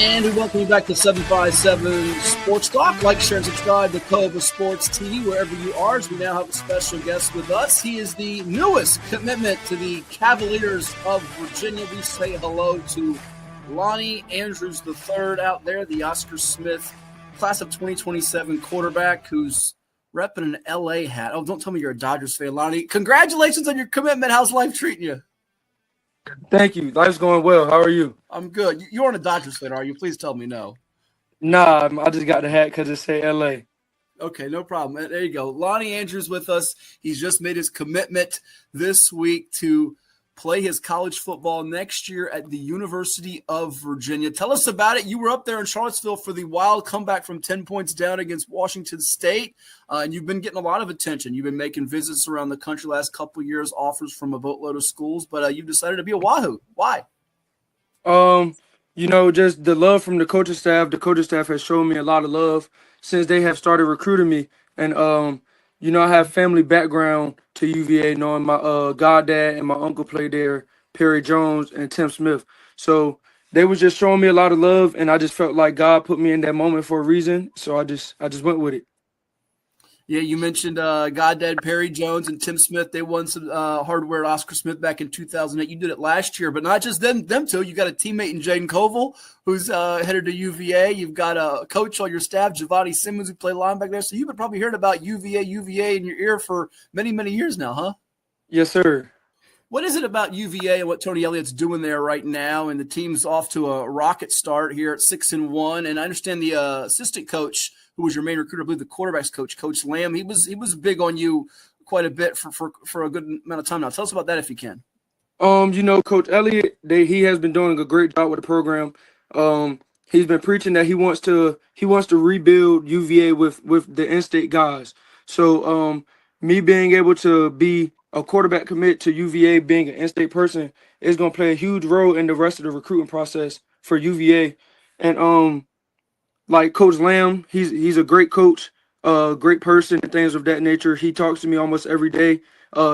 And we welcome you back to 757 Sports Talk. Like, share, and subscribe to CoVA Sports TV wherever you are, as we now have a special guest with us. He is the newest commitment to the Cavaliers of Virginia. We say hello to Lonnie Andrews III out there, the Oscar Smith Class of 2027 quarterback who's repping an LA hat. Oh, don't tell me you're a Dodgers fan, Lonnie. Congratulations on your commitment. How's life treating you? Thank you. Life's going well. How are you? I'm good. You aren't a Dodgers fan, are you? Please tell me no. Nah, I just got the hat because it say LA. Okay, no problem. There you go. Lonnie Andrews with us. He's just made his commitment this week to play his college football next year at the University of Virginia. Tell us about it. You were up there in Charlottesville for the wild comeback from 10 points down against Washington State, and you've been getting a lot of attention. You've been making visits around the country last couple of years, offers from a boatload of schools, but you've decided to be a Wahoo. Why? Just the love from the coaching staff. The coaching staff has shown me a lot of love since they have started recruiting me. And, I have family background to UVA, knowing my goddad and my uncle played there, Perry Jones and Tim Smith. So they was just showing me a lot of love, and I just felt like God put me in that moment for a reason. So I just went with it. Yeah, you mentioned goddad Perry Jones and Tim Smith. They won some hardware at Oscar Smith back in 2008. You did it last year, but not just them two. You got a teammate in Jaden Koval, who's headed to UVA. You've got a coach on your staff, Javati Simmons, who played linebacker there. So you've been probably hearing about UVA in your ear for many, many years now, huh? Yes, sir. What is it about UVA and what Tony Elliott's doing there right now? And the team's off to a rocket start here at 6-1. And I understand the assistant coach, who was your main recruiter, I believe the quarterback's coach, Coach Lamb, he was big on you quite a bit for a good amount of time now. Tell us about that if you can. Coach Elliott, he has been doing a great job with the program. He's been preaching that he wants to rebuild UVA with the in-state guys. So me being able to be a quarterback commit to UVA, being an in-state person, is going to play a huge role in the rest of the recruiting process for UVA. And like Coach Lamb, he's a great coach, great person, and things of that nature. He talks to me almost every day,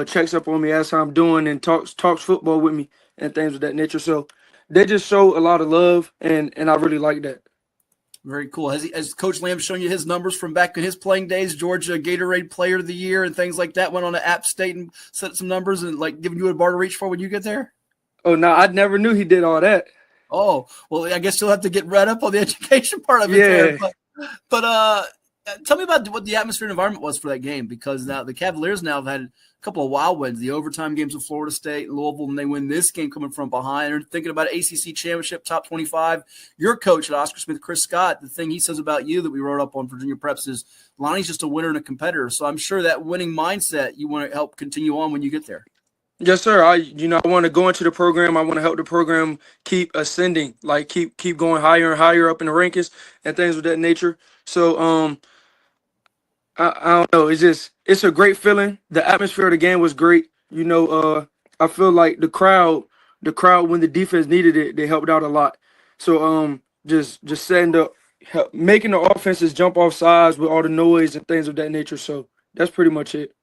checks up on me, asks how I'm doing, and talks football with me and things of that nature. So they just show a lot of love, and I really like that. Very cool. Has Coach Lamb shown you his numbers from back in his playing days, Georgia Gatorade Player of the Year and things like that? Went on to App State and set some numbers and like giving you a bar to reach for when you get there? Oh, no, I never knew he did all that. Oh, well, I guess you'll have to get read up on the education part of it. Yeah. There. But tell me about what the atmosphere and environment was for that game, because now the Cavaliers now have had a couple of wild wins, the overtime games with Florida State and Louisville, and they win this game coming from behind. They're thinking about ACC championship, top 25. Your coach at Oscar Smith, Chris Scott, the thing he says about you that we wrote up on Virginia Preps is Lonnie's just a winner and a competitor. So I'm sure that winning mindset you want to help continue on when you get there. Yes, sir. I want to go into the program. I want to help the program keep ascending, like keep going higher and higher up in the rankings and things of that nature. So, I don't know. It's a great feeling. The atmosphere of the game was great. I feel like the crowd when the defense needed it, they helped out a lot. So, just making the offenses jump off sides with all the noise and things of that nature. So that's pretty much it.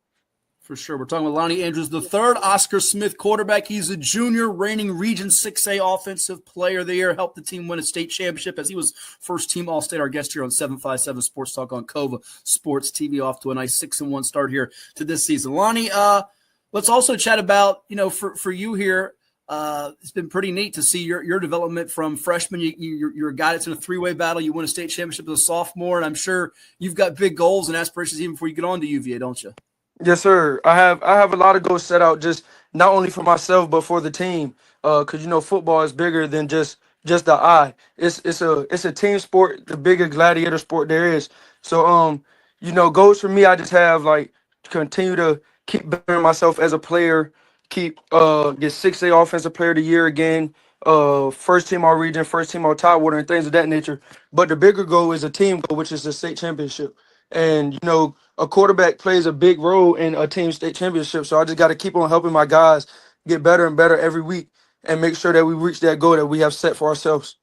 For sure. We're talking with Lonnie Andrews III, Oscar Smith quarterback. He's a junior, reigning Region 6A Offensive Player of the Year, helped the team win a state championship as he was first-team All-State, our guest here on 757 Sports Talk on CoVA Sports TV, off to a nice 6-1 start here to this season. Lonnie, let's also chat about, for you here, it's been pretty neat to see your development from freshman. You're a guy that's in a three-way battle. You win a state championship as a sophomore, and I'm sure you've got big goals and aspirations even before you get on to UVA, don't you? Yes, sir. I have a lot of goals set out, just not only for myself but for the team. Because football is bigger than just the eye. It's a team sport, the biggest gladiator sport there is. So goals for me, I just have like continue to keep bettering myself as a player, keep get 6A Offensive Player of the Year again, first team all region, first team all Tidewater, and things of that nature. But the bigger goal is a team goal, which is the state championship. And a quarterback plays a big role in a team state championship. So I just got to keep on helping my guys get better and better every week and make sure that we reach that goal that we have set for ourselves.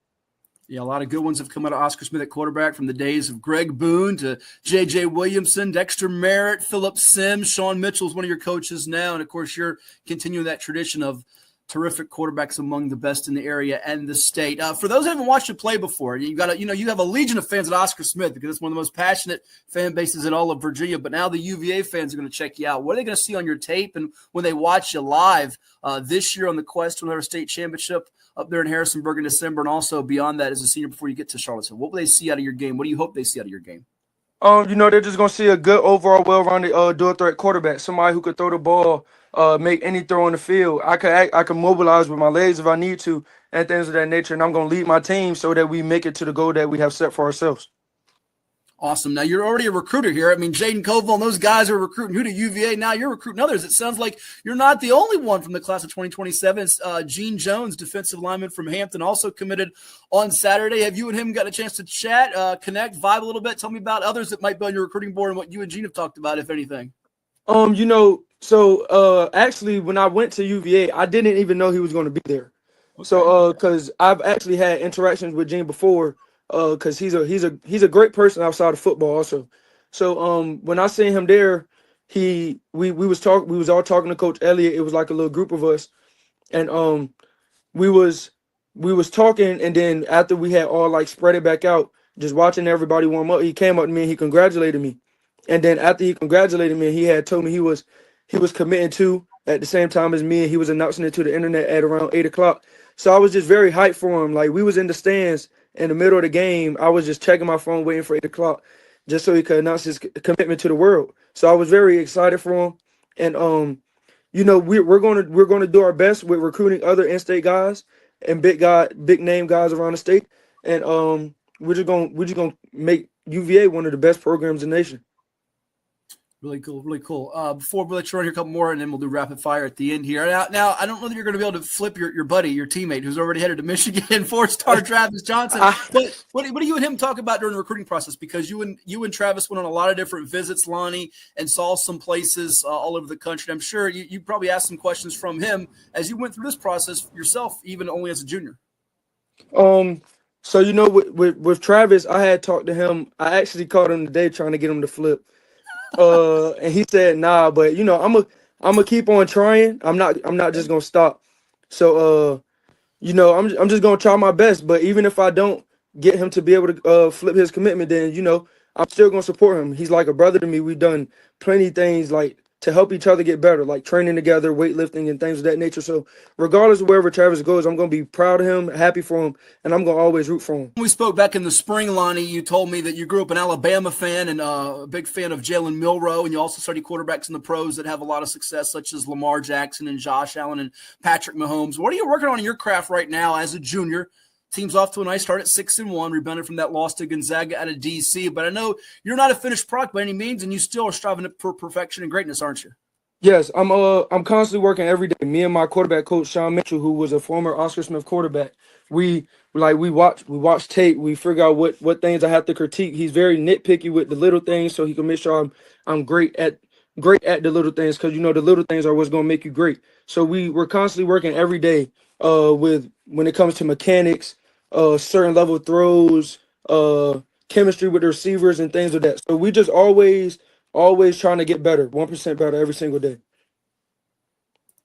Yeah, a lot of good ones have come out of Oscar Smith at quarterback, from the days of Greg Boone to J.J. Williamson, Dexter Merritt, Phillip Sims. Sean Mitchell is one of your coaches now. And, of course, you're continuing that tradition of terrific quarterbacks among the best in the area and the state. For those who haven't watched you play before, you have a legion of fans at Oscar Smith because it's one of the most passionate fan bases in all of Virginia. But now the UVA fans are going to check you out. What are they going to see on your tape and when they watch you live this year on the quest to another state championship up there in Harrisonburg in December, and also beyond that as a senior before you get to Charlottesville? What will they see out of your game? What do you hope they see out of your game? They're just gonna see a good overall, well-rounded dual threat quarterback, somebody who could throw the ball, make any throw on the field. I can mobilize with my legs if I need to, and things of that nature. And I'm gonna lead my team so that we make it to the goal that we have set for ourselves. Awesome. Now, you're already a recruiter here. I mean, Jaden Covell and those guys are recruiting you to UVA. Now you're recruiting others. It sounds like you're not the only one from the class of 2027. Gene Jones, defensive lineman from Hampton, also committed on Saturday. Have you and him got a chance to chat, connect, vibe a little bit? Tell me about others that might be on your recruiting board and what you and Gene have talked about, if anything. Actually, when I went to UVA, I didn't even know he was going to be there. Okay. So, because I've actually had interactions with Gene before. Because he's a great person outside of football also. So when I seen him there, we was all talking to Coach Elliott. It was like a little group of us, and we was talking, and then after we had all like spread it back out, just watching everybody warm up, he came up to me and he congratulated me. And then after he congratulated me, he had told me he was committing to at the same time as me, and he was announcing it to the internet at around 8:00. So I was just very hyped for him. Like, we was in the stands in the middle of the game. I was just checking my phone, waiting for 8:00, just so he could announce his commitment to the world. So I was very excited for him. And we're gonna do our best with recruiting other in-state guys and big name guys around the state. And we're just gonna make UVA one of the best programs in the nation. Really cool, really cool. Before we let you run here a couple more, and then we'll do rapid fire at the end here. Now I don't know that you're going to be able to flip your buddy, your teammate, who's already headed to Michigan, 4-star Travis Johnson. But what do you and him talk about during the recruiting process? Because you and Travis went on a lot of different visits, Lonnie, and saw some places all over the country. I'm sure you probably asked some questions from him as you went through this process yourself, even only as a junior. So with Travis, I had talked to him. I actually called him today trying to get him to flip. And he said, nah, but I'm gonna keep on trying. I'm not just gonna stop. So I'm just gonna try my best. But even if I don't get him to be able to flip his commitment, then I'm still gonna support him. He's like a brother to me. We've done plenty of things like to help each other get better, like training together, weightlifting, and things of that nature. So regardless of wherever Travis goes, I'm going to be proud of him, happy for him, and I'm going to always root for him. We spoke back in the spring, Lonnie. You told me that you grew up an Alabama fan and a big fan of Jalen Milroe, and you also study quarterbacks in the pros that have a lot of success, such as Lamar Jackson and Josh Allen and Patrick Mahomes. What are you working on in your craft right now as a junior? Team's off to a nice start at 6-1, rebounded from that loss to Gonzaga out of D.C. But I know you're not a finished product by any means, and you still are striving for perfection and greatness, aren't you? Yes, I'm constantly working every day. Me and my quarterback coach, Sean Mitchell, who was a former Oscar Smith quarterback, we watch tape. We figure out what things I have to critique. He's very nitpicky with the little things, so he can make sure I'm great at the little things, because the little things are what's going to make you great. So we're constantly working every day with when it comes to mechanics, certain level throws, chemistry with the receivers and things like that. So we just always trying to get better, 1% better every single day.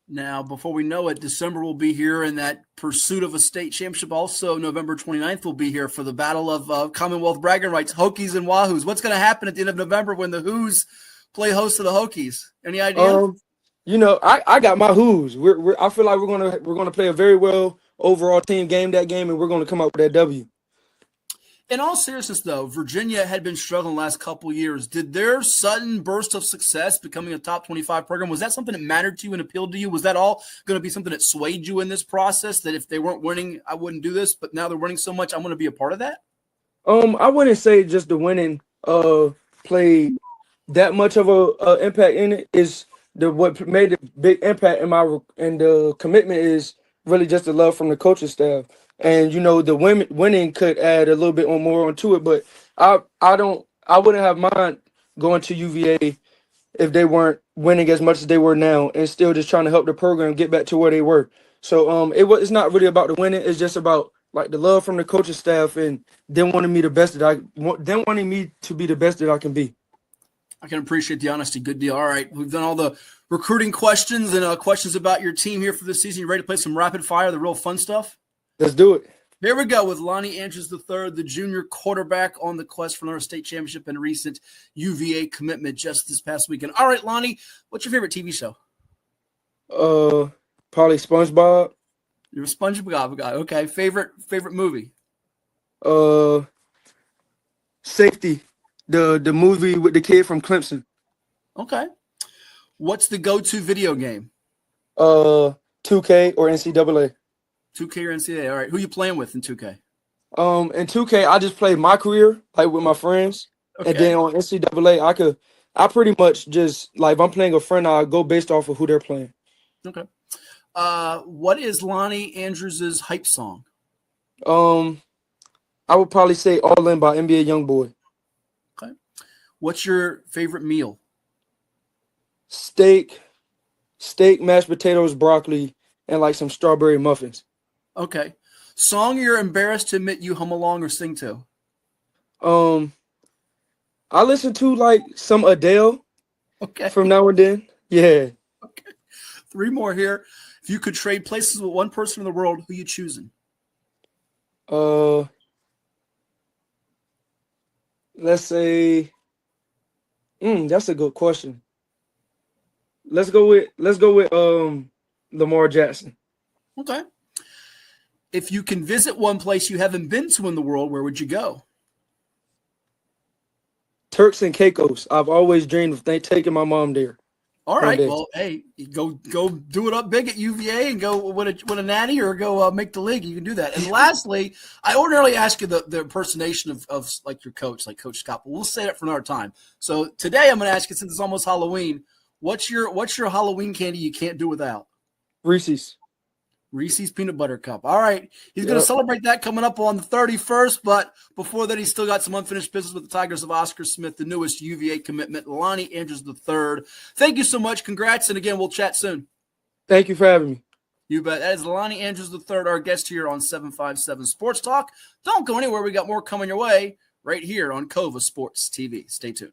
Now, before we know it, December will be here in that pursuit of a state championship. Also, November 29th will be here for the battle of Commonwealth bragging rights, Hokies and Wahoos. What's going to happen at the end of November when the Hoos play host to the Hokies? Any idea? I got my Hoos. I feel like we're gonna play a very well overall team game that game, and we're gonna come up with that W. In all seriousness, though, Virginia had been struggling the last couple of years. Did their sudden burst of success, becoming a top 25 program, was that something that mattered to you and appealed to you? Was that all going to be something that swayed you in this process, that if they weren't winning, I wouldn't do this, but now they're winning so much, I'm going to be a part of that? I wouldn't say just the winning played that much of a impact in it. Is what made the big impact in the commitment is really just the love from the coaching staff. And the winning could add a little bit more onto it, but I wouldn't have mind going to UVA if they weren't winning as much as they were now, and still just trying to help the program get back to where they were. So it's not really about the winning; it's just about like the love from the coaching staff and them wanting me to be the best that I can be. I can appreciate the honesty. Good deal. All right, we've done all the recruiting questions and questions about your team here for this season. You ready to play some rapid fire, the real fun stuff? Let's do it. Here we go with Lonnie Andrews III, the junior quarterback on the quest for another state championship and recent UVA commitment just this past weekend. All right, Lonnie, what's your favorite TV show? Probably SpongeBob. You're a SpongeBob guy. Okay. Favorite movie? Safety. The movie with the kid from Clemson. Okay. What's the go-to video game? 2K or NCAA. 2K or NCAA. All right. Who you playing with in 2K? In 2K, I just play my career, like with my friends. Okay. And then on NCAA, I pretty much just, like, if I'm playing a friend, I go based off of who they're playing. Okay. What is Lonnie Andrews' hype song? I would probably say All In by NBA Youngboy. Okay. What's your favorite meal? Steak, mashed potatoes, broccoli, and like some strawberry muffins. Okay. Song you're embarrassed to admit you hum along or sing to? I listen to like some Adele. Okay. From now and then. Yeah. Okay. 3 more here. If you could trade places with one person in the world, who you choosing? Let's say, that's a good question. Let's go with Lamar Jackson. Okay. If you can visit one place you haven't been to in the world, where would you go? Turks and Caicos. I've always dreamed of taking my mom there. All right. Well, hey, go do it up big at UVA and go win a natty or go make the league. You can do that. And lastly, I ordinarily ask you the impersonation of like your coach, like Coach Scott, but we'll say that for another time. So today I'm going to ask you, since it's almost Halloween, what's your Halloween candy you can't do without? Reese's Peanut Butter Cup. All right. He's going to celebrate that coming up on the 31st, but before that, he's still got some unfinished business with the Tigers of Oscar Smith, the newest UVA commitment, Lonnie Andrews III. Thank you so much. Congrats. And again, we'll chat soon. Thank you for having me. You bet. That is Lonnie Andrews III, our guest here on 757 Sports Talk. Don't go anywhere. We got more coming your way right here on CoVA Sports TV. Stay tuned.